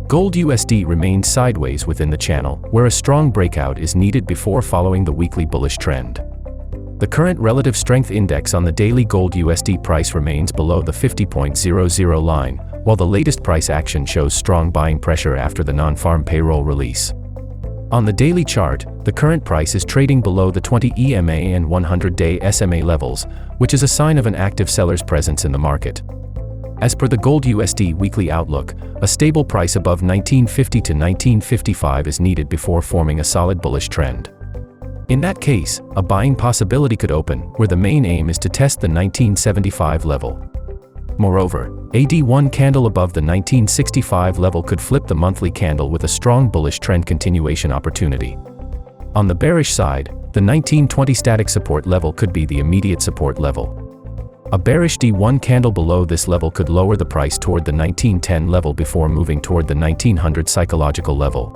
Gold USD remains sideways within the channel, where a strong breakout is needed before following the weekly bullish trend. The current relative strength index on the daily gold USD price remains below the 50.00 line, while the latest price action shows strong buying pressure after the non-farm payroll release. On the daily chart, the current price is trading below the 20 EMA and 100-day SMA levels, which is a sign of an active seller's presence in the market. As per the gold USD weekly outlook, a stable price above 1950 to 1955 is needed before forming a solid bullish trend. In that case, a buying possibility could open, where the main aim is to test the 1975 level. Moreover, a D1 candle above the 1965 level could flip the monthly candle with a strong bullish trend continuation opportunity. On the bearish side, the 1920 static support level could be the immediate support level. A bearish D1 candle below this level could lower the price toward the 1910 level before moving toward the 1900 psychological level.